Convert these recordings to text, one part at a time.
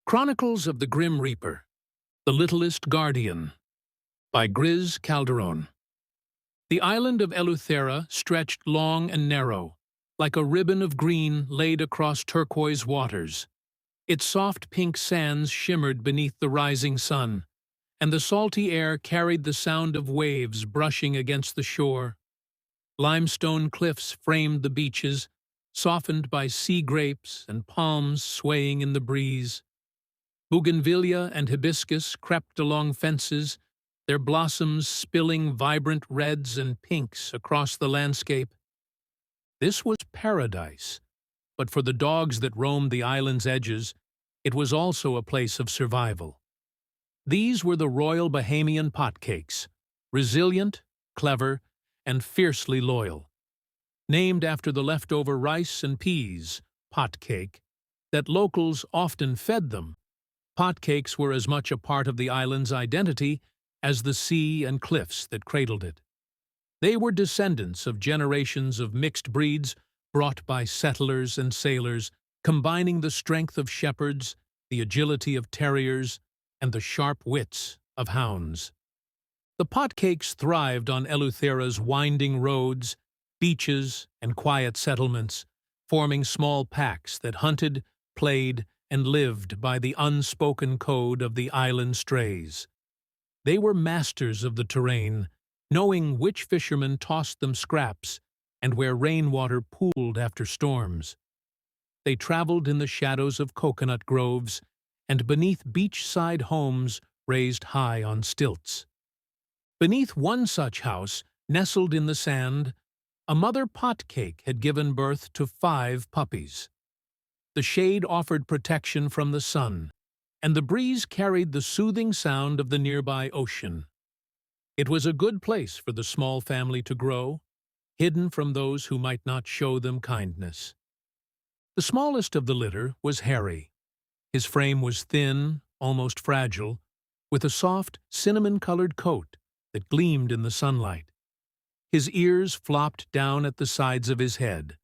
Chronicles of the Grim Reaper, The Littlest Guardian, by Griz Calderon. The island of Eleuthera stretched long and narrow, like a ribbon of green laid across turquoise waters. Its soft pink sands shimmered beneath the rising sun, and the salty air carried the sound of waves brushing against the shore. Limestone cliffs framed the beaches, softened by sea grapes and palms swaying in the breeze. Bougainvillea and hibiscus crept along fences, their blossoms spilling vibrant reds and pinks across the landscape. This was paradise, but for the dogs that roamed the island's edges, it was also a place of survival. These were the royal Bahamian potcakes, resilient, clever, and fiercely loyal. Named after the leftover rice and peas, potcake, that locals often fed them, potcakes were as much a part of the island's identity as the sea and cliffs that cradled it. They were descendants of generations of mixed breeds brought by settlers and sailors, combining the strength of shepherds, the agility of terriers, and the sharp wits of hounds. The potcakes thrived on Eleuthera's winding roads, beaches, and quiet settlements, forming small packs that hunted, played, and lived by the unspoken code of the island strays. They were masters of the terrain, knowing which fishermen tossed them scraps and where rainwater pooled after storms. They traveled in the shadows of coconut groves and beneath beachside homes raised high on stilts. Beneath one such house, nestled in the sand, a mother potcake had given birth to 5 puppies. The shade offered protection from the sun, and the breeze carried the soothing sound of the nearby ocean. It was a good place for the small family to grow, hidden from those who might not show them kindness. The smallest of the litter was Harry. His frame was thin, almost fragile, with a soft, cinnamon-colored coat that gleamed in the sunlight. His ears flopped down at the sides of his head,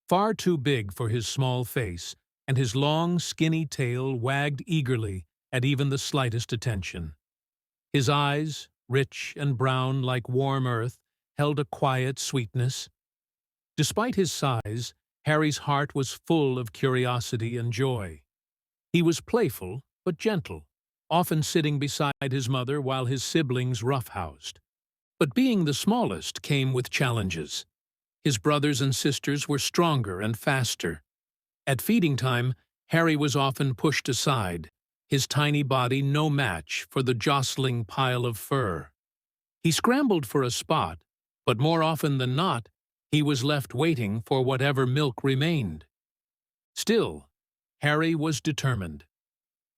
far too big for his small face, and his long, skinny tail wagged eagerly at even the slightest attention. His eyes, rich and brown like warm earth, held a quiet sweetness. Despite his size, Harry's heart was full of curiosity and joy. He was playful but gentle, often sitting beside his mother while his siblings roughhoused. But being the smallest came with challenges. His brothers and sisters were stronger and faster. At feeding time, Harry was often pushed aside, his tiny body no match for the jostling pile of fur. He scrambled for a spot, but more often than not, he was left waiting for whatever milk remained. Still, Harry was determined.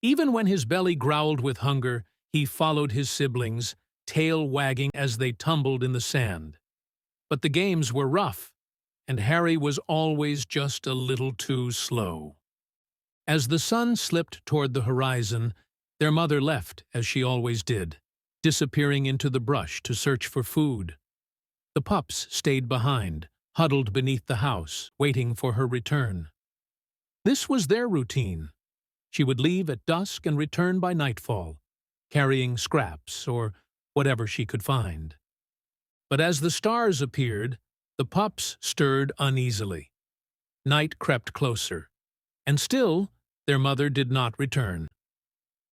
Even when his belly growled with hunger, he followed his siblings, tail wagging as they tumbled in the sand. But the games were rough, and Harry was always just a little too slow. As the sun slipped toward the horizon, their mother left, as she always did, disappearing into the brush to search for food. The pups stayed behind, huddled beneath the house, waiting for her return. This was their routine. She would leave at dusk and return by nightfall, carrying scraps or whatever she could find. But as the stars appeared, the pups stirred uneasily. Night crept closer, and still their mother did not return.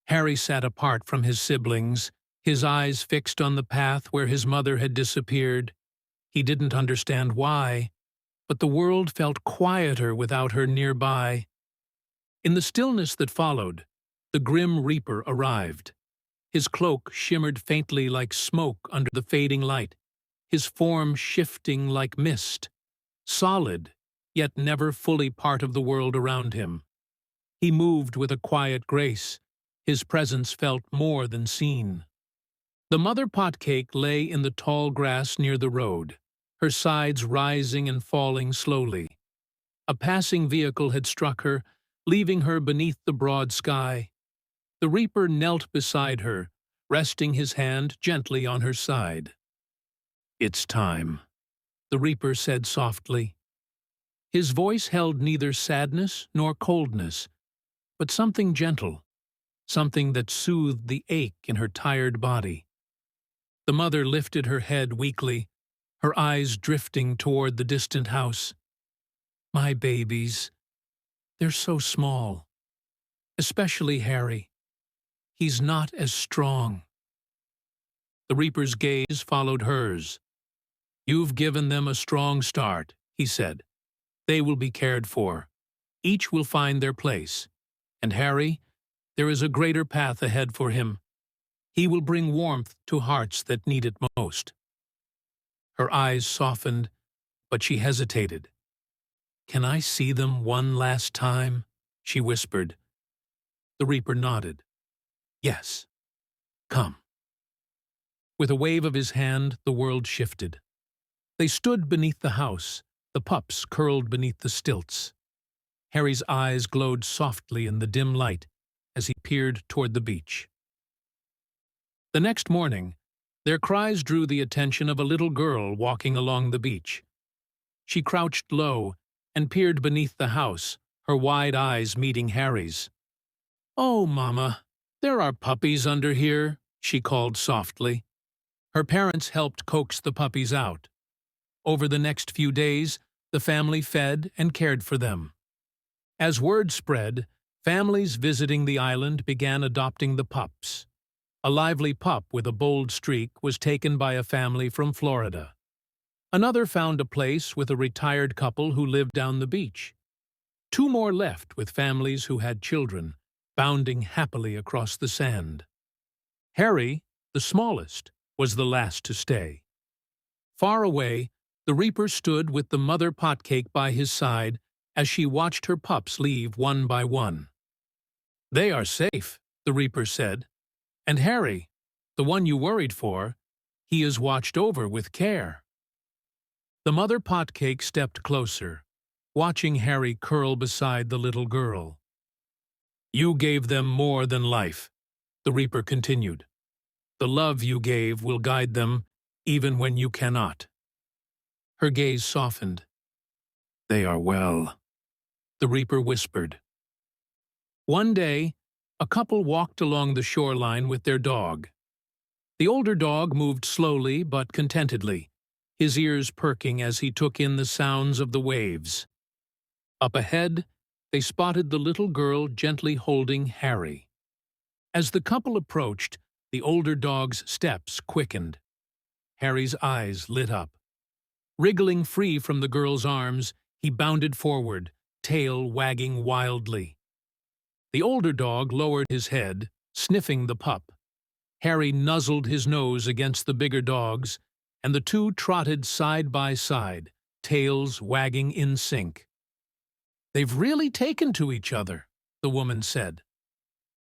Harry sat apart from his siblings, his eyes fixed on the path where his mother had disappeared. He didn't understand why, but the world felt quieter without her nearby. In the stillness that followed, the Grim Reaper arrived. His cloak shimmered faintly like smoke under the fading light, his form shifting like mist, solid, yet never fully part of the world around him. He moved with a quiet grace, his presence felt more than seen. The mother potcake lay in the tall grass near the road, her sides rising and falling slowly. A passing vehicle had struck her, leaving her beneath the broad sky. The Reaper knelt beside her, resting his hand gently on her side. "It's time," the Reaper said softly. His voice held neither sadness nor coldness, but something gentle, something that soothed the ache in her tired body. The mother lifted her head weakly, her eyes drifting toward the distant house. My babies, they're so small. Especially Harry. He's not as strong. The Reaper's gaze followed hers. You've given them a strong start, he said. They will be cared for. Each will find their place. And Harry, there is a greater path ahead for him. He will bring warmth to hearts that need it most. Her eyes softened, but she hesitated. Can I see them one last time? She whispered. The Reaper nodded. Yes. Come. With a wave of his hand, the world shifted. They stood beneath the house, the pups curled beneath the stilts. Harry's eyes glowed softly in the dim light as he peered toward the beach. The next morning, their cries drew the attention of a little girl walking along the beach. She crouched low and peered beneath the house, her wide eyes meeting Harry's. Oh, Mama, there are puppies under here, she called softly. Her parents helped coax the puppies out. Over the next few days, the family fed and cared for them. As word spread, families visiting the island began adopting the pups. A lively pup with a bold streak was taken by a family from Florida. Another found a place with a retired couple who lived down the beach. Two more left with families who had children, bounding happily across the sand. Harry, the smallest, was the last to stay. Far away, the Reaper stood with the mother Potcake by his side as she watched her pups leave one by one. They are safe, the Reaper said. And Harry, the one you worried for, he is watched over with care. The mother Potcake stepped closer, watching Harry curl beside the little girl. You gave them more than life, the Reaper continued. The love you gave will guide them even when you cannot. Her gaze softened. They are well, the Reaper whispered. One day, a couple walked along the shoreline with their dog. The older dog moved slowly but contentedly, his ears perking as he took in the sounds of the waves. Up ahead, they spotted the little girl gently holding Harry. As the couple approached, the older dog's steps quickened. Harry's eyes lit up. Wriggling free from the girl's arms, he bounded forward, tail wagging wildly. The older dog lowered his head, sniffing the pup. Harry nuzzled his nose against the bigger dog's, and the two trotted side by side, tails wagging in sync. They've really taken to each other, the woman said.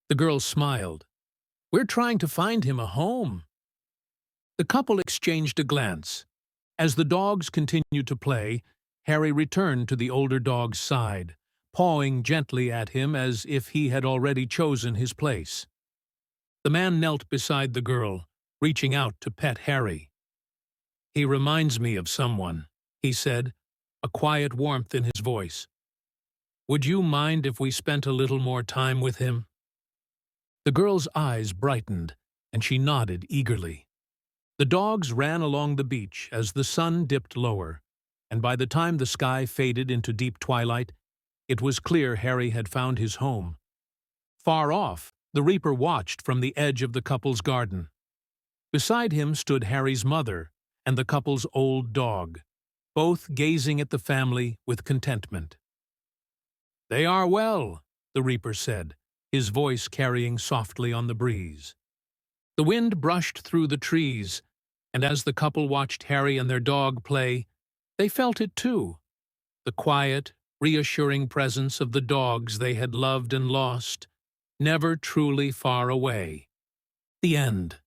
The girl smiled. We're trying to find him a home. The couple exchanged a glance. As the dogs continued to play, Harry returned to the older dog's side, pawing gently at him as if he had already chosen his place. The man knelt beside the girl, reaching out to pet Harry. He reminds me of someone, he said, a quiet warmth in his voice. Would you mind if we spent a little more time with him? The girl's eyes brightened, and she nodded eagerly. The dogs ran along the beach as the sun dipped lower, and by the time the sky faded into deep twilight, it was clear Harry had found his home. Far off, the Reaper watched from the edge of the couple's garden. Beside him stood Harry's mother and the couple's old dog, both gazing at the family with contentment. They are well, the Reaper said, his voice carrying softly on the breeze. The wind brushed through the trees, and as the couple watched Harry and their dog play, they felt it too, the quiet, reassuring presence of the dogs they had loved and lost, never truly far away. The end.